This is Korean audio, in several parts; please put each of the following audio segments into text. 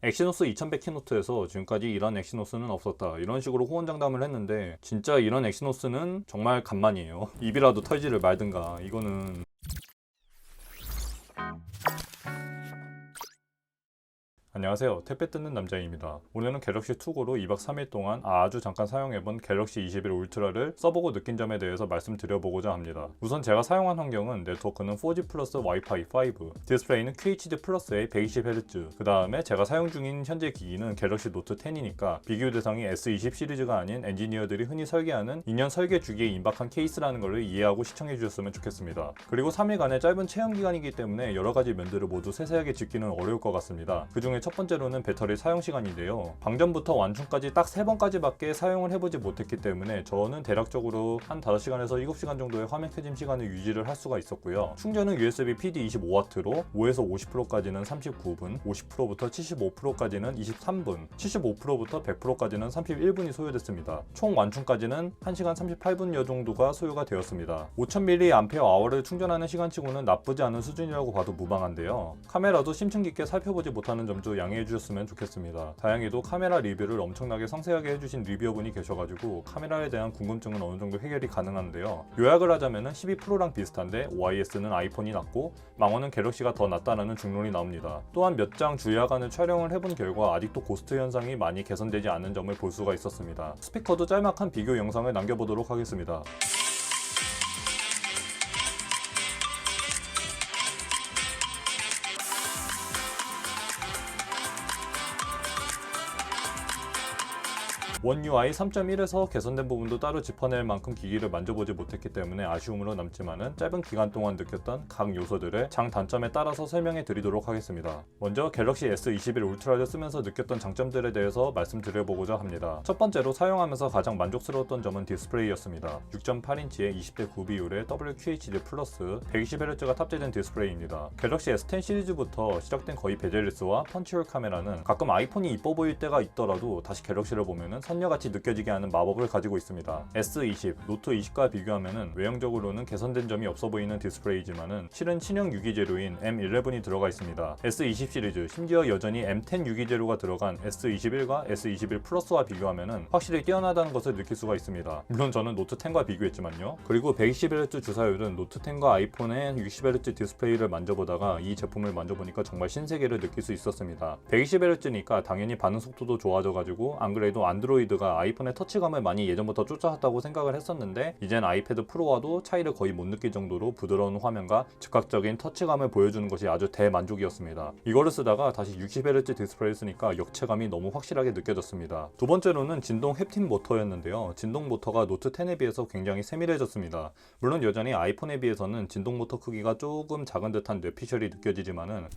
엑시노스 2100 키노트에서 지금까지 이런 엑시노스는 없었다, 이런 식으로 호언장담을 했는데 진짜 이런 엑시노스는 정말 간만이에요. 입이라도 털지를 말든가. 이거는 안녕하세요, 택배 뜯는 남자입니다. 오늘은 갤럭시 투고로 2박 3일 동안 아주 잠깐 사용해본 갤럭시 21 울트라를 써보고 느낀 점에 대해서 말씀드려보고자 합니다. 우선 제가 사용한 환경은 네트워크는 4G 플러스 와이파이 5, 디스플레이는 QHD 플러스의 120Hz, 그 다음에 제가 사용 중인 현재 기기는 갤럭시 노트 10이니까 비교 대상이 S20 시리즈가 아닌 엔지니어들이 흔히 설계하는 2년 설계 주기에 임박한 케이스라는 걸 이해하고 시청해 주셨으면 좋겠습니다. 그리고 3일간의 짧은 체험 기간이기 때문에 여러가지 면들을 모두 세세하게 짚기는 어려울 것 같습니다. 그 중에 첫 번째로는 배터리 사용 시간인데요. 방전부터 완충까지 딱 3번까지밖에 사용을 해보지 못했기 때문에 저는 대략적으로 한 5시간에서 7시간 정도의 화면 켜짐 시간을 유지를 할 수가 있었고요. 충전은 USB PD 25W로 5에서 50%까지는 39분, 50%부터 75%까지는 23분, 75%부터 100%까지는 31분이 소요됐습니다. 총 완충까지는 1시간 38분여 정도가 소요가 되었습니다. 5000mAh를 충전하는 시간치고는 나쁘지 않은 수준이라고 봐도 무방한데요. 카메라도 심층 깊게 살펴보지 못하는 점도 양해해 주셨으면 좋겠습니다. 다행히도 카메라 리뷰를 엄청나게 상세하게 해주신 리뷰어분이 계셔가지고 카메라에 대한 궁금증은 어느 정도 해결이 가능한데요. 요약을 하자면 12 프로랑 비슷한데 OIS는 아이폰이 낫고 망원은 갤럭시가 더 낫다라는 중론이 나옵니다. 또한 몇 장 주야간을 촬영을 해본 결과 아직도 고스트 현상이 많이 개선되지 않은 점을 볼 수가 있었습니다. 스피커도 짤막한 비교 영상을 남겨보도록 하겠습니다. 원 UI 3.1에서 개선된 부분도 따로 짚어낼 만큼 기기를 만져보지 못했기 때문에 아쉬움으로 남지만은 짧은 기간 동안 느꼈던 각 요소들의 장단점에 따라서 설명해 드리도록 하겠습니다. 먼저 갤럭시 S21 울트라를 쓰면서 느꼈던 장점들에 대해서 말씀드려보고자 합니다. 첫 번째로 사용하면서 가장 만족스러웠던 점은 디스플레이였습니다. 6.8인치의 20대 9 비율의 WQHD 플러스 120Hz가 탑재된 디스플레이입니다. 갤럭시 S10 시리즈부터 시작된 거의 베젤리스와 펀치홀 카메라는 가끔 아이폰이 이뻐 보일 때가 있더라도 다시 갤럭시를 보면은 선녀같이 느껴지게 하는 마법을 가지고 있습니다. S20, 노트 20과 비교하면 외형적으로는 개선된 점이 없어 보이는 디스플레이지만은 실은 친형 유기재료인 M11이 들어가 있습니다. S20 시리즈, 심지어 여전히 M10 유기재료가 들어간 S21과 S21 플러스와 비교하면 확실히 뛰어나다는 것을 느낄 수가 있습니다. 물론 저는 노트 10과 비교했지만요. 그리고 120Hz 주사율은 노트 10과 아이폰의 60Hz 디스플레이를 만져보다가 이 제품을 만져보니까 정말 신세계를 느낄 수 있었습니다. 120Hz니까 당연히 반응 속도도 좋아져가지고 안 그래도 안드로이드가 아이폰의 터치감을 많이 예전부터 쫓아왔다고 생각을 했었는데 이젠 아이패드 프로와도 차이를 거의 못 느낄 정도로 부드러운 화면과 즉각적인 터치감을 보여주는 것이 아주 대만족이었습니다. 이거를 쓰다가 다시 60Hz 디스플레이를 쓰니까 역체감이 너무 확실하게 느껴졌습니다. 두 번째로는 진동 햅틱 모터였는데요. 진동 모터가 노트 10에 비해서 굉장히 세밀해졌습니다. 물론 여전히 아이폰에 비해서는 진동 모터 크기가 조금 작은 듯한 뇌피셜이 느껴지지만은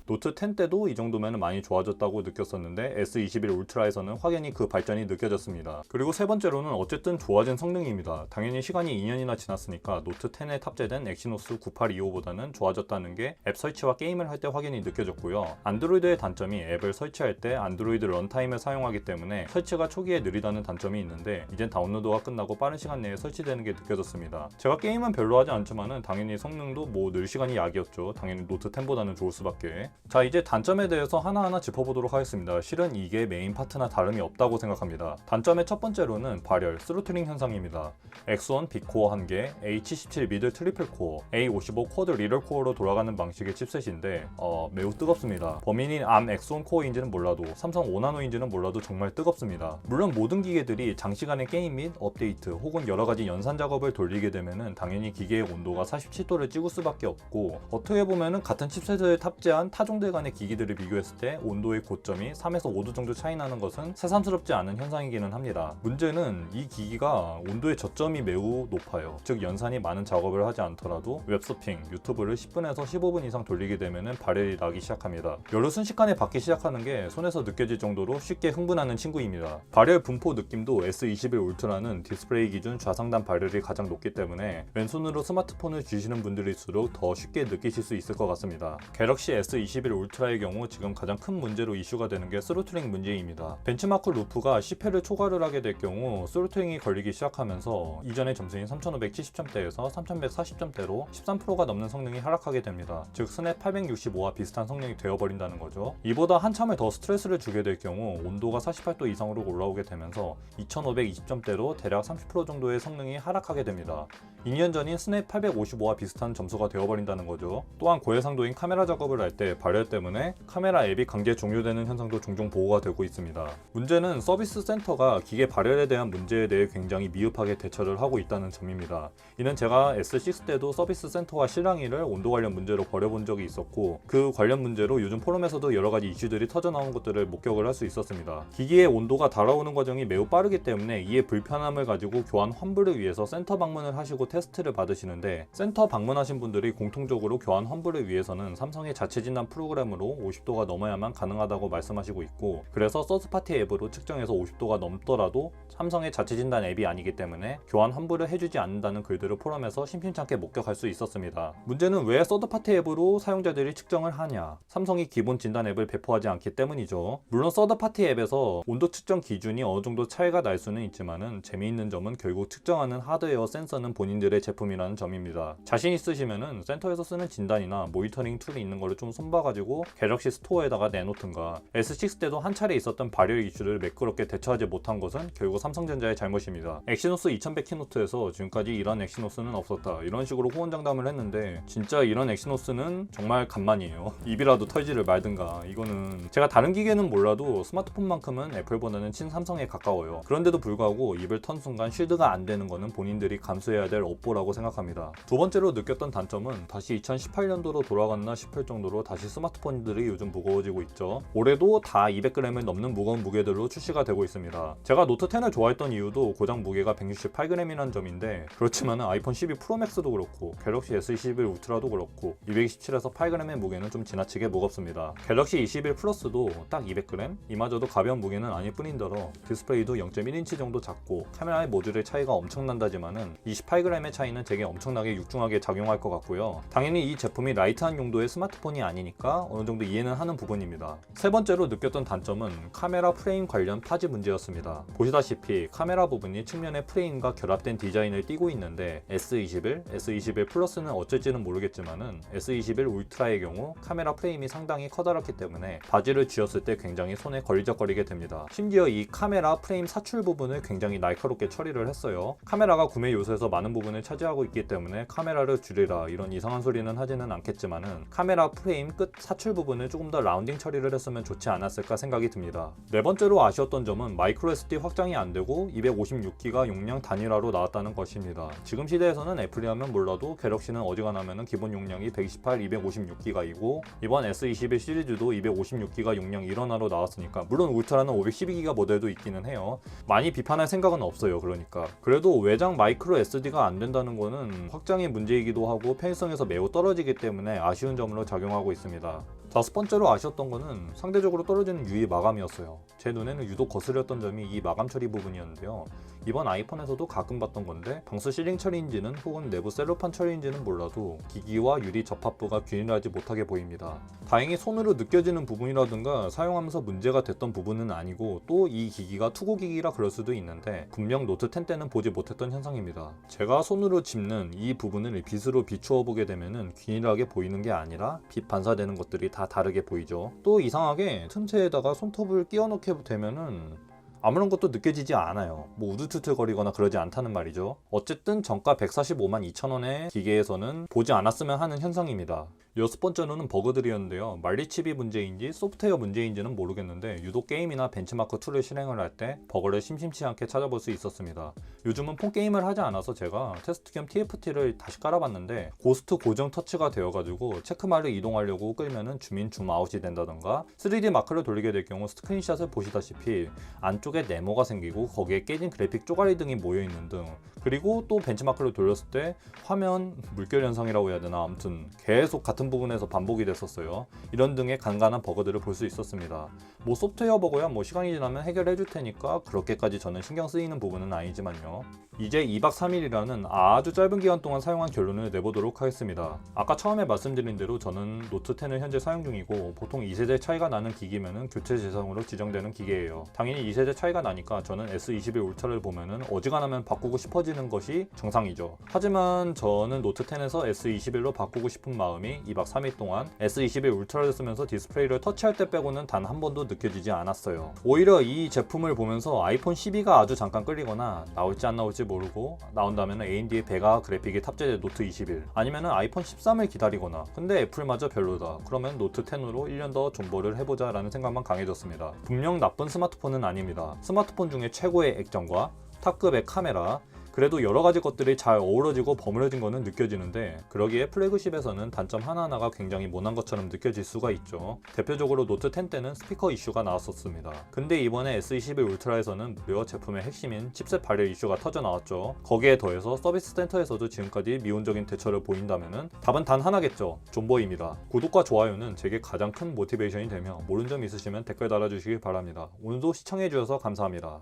노트 10 때도 이 정도면 많이 좋아졌다고 느꼈었는데 S21 울트라에서는 확연히 그 발전이 느껴졌습니다. 그리고 세 번째로는 어쨌든 좋아진 성능입니다. 당연히 시간이 2년이나 지났으니까 노트 10에 탑재된 엑시노스 9825보다는 좋아졌다는 게 앱 설치와 게임을 할 때 확연히 느껴졌고요. 안드로이드의 단점이 앱을 설치할 때 안드로이드 런타임을 사용하기 때문에 설치가 초기에 느리다는 단점이 있는데 이젠 다운로드가 끝나고 빠른 시간 내에 설치되는 게 느껴졌습니다. 제가 게임은 별로 하지 않지만은 당연히 성능도 뭐 늘 시간이 약이었죠. 당연히 노트 10보다는 좋을 수밖에. 자, 이제 단점에 대해서 하나하나 짚어보도록 하겠습니다. 실은 이게 메인 파트나 다름이 없다고 생각합니다. 단점의 첫 번째로는 발열, 스로틀링 현상입니다. X1 빅코어 1개, A77 미드 트리플 코어, A55 쿼드 리럴 코어로 돌아가는 방식의 칩셋인데 매우 뜨겁습니다. 범인이 ARM X1 코어인지는 몰라도 삼성 5나노인지는 몰라도 정말 뜨겁습니다. 물론 모든 기계들이 장시간의 게임 및 업데이트 혹은 여러가지 연산 작업을 돌리게 되면은 당연히 기계의 온도가 47도를 찍을 수밖에 없고 어떻게 보면은 같은 칩셋을 탑재한 타종들 간의 기기들을 비교했을 때 온도의 고점이 3에서 5도 정도 차이 나는 것은 새삼스럽지 않은 현상이기는 합니다. 문제는 이 기기가 온도의 저점이 매우 높아요. 즉 연산이 많은 작업을 하지 않더라도 웹서핑, 유튜브를 10분에서 15분 이상 돌리게 되면 발열이 나기 시작합니다. 열을 순식간에 받기 시작하는 게 손에서 느껴질 정도로 쉽게 흥분하는 친구입니다. 발열 분포 느낌도 S21 울트라는 디스플레이 기준 좌상단 발열이 가장 높기 때문에 왼손으로 스마트폰을 쥐시는 분들일수록 더 쉽게 느끼실 수 있을 것 같습니다. 갤럭시 S21 S21 울트라의 경우 지금 가장 큰 문제로 이슈가 되는 게 스로틀링 문제입니다. 벤치마크 루프가 10회를 초과를 하게 될 경우 스로틀링이 걸리기 시작하면서 이전의 점수인 3570점대에서 3140점대로 13%가 넘는 성능이 하락하게 됩니다. 즉 스냅 865와 비슷한 성능이 되어버린다는 거죠. 이보다 한참을 더 스트레스를 주게 될 경우 온도가 48도 이상으로 올라오게 되면서 2520점대로 대략 30% 정도의 성능이 하락하게 됩니다. 2년 전인 스냅 855와 비슷한 점수가 되어버린다는 거죠. 또한 고해상도인 카메라 작업을 할 때 발열 때문에 카메라 앱이 강제 종료되는 현상도 종종 보고가 되고 있습니다. 문제는 서비스 센터가 기계 발열에 대한 문제에 대해 굉장히 미흡하게 대처를 하고 있다는 점입니다. 이는 제가 S6 때도 서비스 센터와 실랑이를 온도 관련 문제로 벌여본 적이 있었고 그 관련 문제로 요즘 포럼에서도 여러가지 이슈들이 터져나온 것들을 목격을 할 수 있었습니다. 기기의 온도가 달아오는 과정이 매우 빠르기 때문에 이에 불편함을 가지고 교환 환불을 위해서 센터 방문을 하시고 테스트를 받으시는데 센터 방문하신 분들이 공통적으로 교환 환불을 위해서는 삼성의 자체 진단 프로그램으로 50도가 넘어야만 가능하다고 말씀하시고 있고 그래서 서드파티 앱으로 측정해서 50도가 넘더라도 삼성의 자체 진단 앱이 아니기 때문에 교환 환불을 해주지 않는다는 글들을 포럼에서 심심찮게 목격할 수 있었습니다. 문제는 왜 서드파티 앱으로 사용자들이 측정을 하냐? 삼성이 기본 진단 앱을 배포하지 않기 때문이죠. 물론 서드파티 앱에서 온도 측정 기준이 어느 정도 차이가 날 수는 있지만은 재미있는 점은 결국 측정하는 하드웨어 센서는 본인들의 제품이라는 점입니다. 자신 있으시면은 센터에서 쓰는 진단이나 모니터링 툴이 있는 거를 좀 손봐가지고 갤럭시 스토어에다가 내놓든가. S6 때도 한 차례 있었던 발열 이슈를 매끄럽게 대처하지 못한 것은 결국 삼성전자의 잘못입니다. 엑시노스 2100 키노트에서 지금까지 이런 엑시노스는 없었다 이런 식으로 호언장담을 했는데 진짜 이런 엑시노스는 정말 간만이에요. 입이라도 털지를 말든가. 이거는 제가 다른 기계는 몰라도 스마트폰만큼은 애플보다는 친삼성에 가까워요. 그런데도 불구하고 입을 턴 순간 쉴드가 안 되는 거는 본인들이 감수해야 될 업보라고 생각합니다. 두 번째로 느꼈던 단점은 다시 2018년도로 돌아갔나 싶을 정도로 다시 스마트폰들이 요즘 무거워지고 있죠. 올해도 다 200g을 넘는 무거운 무게들로 출시가 되고 있습니다. 제가 노트 10을 좋아했던 이유도 고작 무게가 168g이라는 점인데 그렇지만 아이폰 12 프로맥스도 그렇고 갤럭시 S21 울트라도 그렇고 227에서 8g의 무게는 좀 지나치게 무겁습니다. 갤럭시 21 플러스도 딱 200g? 이마저도 가벼운 무게는 아닐 뿐인더러 디스플레이도 0.1인치 정도 작고 카메라의 모듈의 차이가 엄청난다지만은 28g의 차이는 되게 엄청나게 육중하게 작용할 것 같고요. 당연히 이 제품이 라이트한 용도의 스마트폰이 아니니까 어느 정도 이해는 하는 부분입니다. 세 번째로 느꼈던 단점은 카메라 프레임 관련 파지 문제였습니다. 보시다시피 카메라 부분이 측면의 프레임과 결합된 디자인을 띠고 있는데 S21, S21 플러스는 어쩔지는 모르겠지만은 S21 울트라의 경우 카메라 프레임이 상당히 커다랗기 때문에 바지를 쥐었을 때 굉장히 손에 걸리적거리게 됩니다. 심지어 이 카메라 프레임 사출 부분을 굉장히 날카롭게 처리를 했어요. 카메라가 구매 요소에서 많은 부분을 차지하고 있기 때문에 카메라를 줄이라 이런 이상한 소리는 하지는 않겠지만은 카메라 프레임 끝 사출 부분을 조금 더 라운딩 처리를 했으면 좋지 않았을까 생각이 듭니다. 네 번째로 아쉬웠던 점은 마이크로 SD 확장이 안 되고 256기가 용량 단일화로 나왔다는 것입니다. 지금 시대에서는 애플이 하면 몰라도 갤럭시는 어지간하면 기본 용량이 128, 256기가이고 이번 S21 시리즈도 256기가 용량 일원화로 나왔으니까 물론 울트라는 512기가 모델도 있기는 해요. 많이 비판할 생각은 없어요. 그러니까 그래도 외장 마이크로 SD가 안 된다는 거는 확장의 문제이기도 하고 편의성에서 매우 떨어지기 때문에 아쉬운 점으로 작용하고 있습니다. 다섯 번째로 아쉬웠던 거는 상대적으로 떨어지는 UI 마감이었어요. 제 눈에는 유독 거슬렸던 점이 이 마감 처리 부분이었는데요. 이번 아이폰에서도 가끔 봤던 건데 방수 시링 처리인지는 혹은 내부 셀로판 처리인지는 몰라도 기기와 유리 접합부가 균일하지 못하게 보입니다. 다행히 손으로 느껴지는 부분이라든가 사용하면서 문제가 됐던 부분은 아니고 또 이 기기가 투고 기기라 그럴 수도 있는데 분명 노트 10 때는 보지 못했던 현상입니다. 제가 손으로 짚는 이 부분을 빛으로 비추어 보게 되면은 균일하게 보이는 게 아니라 빛 반사되는 것들이 다 다르게 보이죠. 또 이상하게 틈새에다가 손톱을 끼워 넣게 되면은 아무런 것도 느껴지지 않아요. 뭐 우두투투거리거나 그러지 않다는 말이죠. 어쨌든 정가 145만 2천원의 기계에서는 보지 않았으면 하는 현상입니다. 여섯 번째로는 버그들이었는데요. 말리칩이 문제인지 소프트웨어 문제인지는 모르겠는데 유독 게임이나 벤치마크 툴을 실행을 할 때 버그를 심심치 않게 찾아볼 수 있었습니다. 요즘은 폰 게임을 하지 않아서 제가 테스트 겸 TFT를 다시 깔아봤는데 고스트 고정 터치가 되어가지고 체크말을 이동하려고 끌면은 줌인 줌아웃이 된다던가 3D 마크를 돌리게 될 경우 스크린샷을 보시다시피 안쪽에 안쪽에 네모가 생기고 거기에 깨진 그래픽 쪼가리 등이 모여있는 등, 그리고 또 벤치마크를 돌렸을 때 화면 물결 현상이라고 해야 되나, 아무튼 계속 같은 부분에서 반복이 됐었어요. 이런 등의 간간한 버그들을 볼 수 있었습니다. 뭐 소프트웨어 버그야 뭐 시간이 지나면 해결해 줄 테니까 그렇게까지 저는 신경 쓰이는 부분은 아니지만요. 이제 2박 3일이라는 아주 짧은 기간 동안 사용한 결론을 내보도록 하겠습니다. 아까 처음에 말씀드린 대로 저는 노트 10을 현재 사용 중이고, 보통 2세대 차이가 나는 기기면은 교체 대상으로 지정되는 기계예요. 당연히 2세대 차이가 나니까 저는 S21 울트라를 보면은 어지간하면 바꾸고 싶어지는 것이 정상이죠. 하지만 저는 노트 10에서 S21로 바꾸고 싶은 마음이 2박 3일 동안 S21 울트라를 쓰면서 디스플레이를 터치할 때 빼고는 단 한 번도 느껴지지 않았어요. 오히려 이 제품을 보면서 아이폰 12가 아주 잠깐 끌리거나, 나올지 안 나올지 모르고 나온다면 AMD의 베가 그래픽이 탑재된 노트 21, 아니면 아이폰 13을 기다리거나, 근데 애플마저 별로다, 그러면 노트 10으로 1년 더 존버를 해보자 라는 생각만 강해졌습니다. 분명 나쁜 스마트폰은 아닙니다. 스마트폰 중에 최고의 액정과 탑급의 카메라, 그래도 여러가지 것들이 잘 어우러지고 버무려진 거는 느껴지는데, 그러기에 플래그십에서는 단점 하나하나가 굉장히 모난 것처럼 느껴질 수가 있죠. 대표적으로 노트 10 때는 스피커 이슈가 나왔었습니다. 근데 이번에 S21 울트라에서는 무려 제품의 핵심인 칩셋 발열 이슈가 터져 나왔죠. 거기에 더해서 서비스 센터에서도 지금까지 미온적인 대처를 보인다면은 답은 단 하나겠죠. 존버입니다. 구독과 좋아요는 제게 가장 큰 모티베이션이 되며, 모르는 점 있으시면 댓글 달아주시길 바랍니다. 오늘도 시청해주셔서 감사합니다.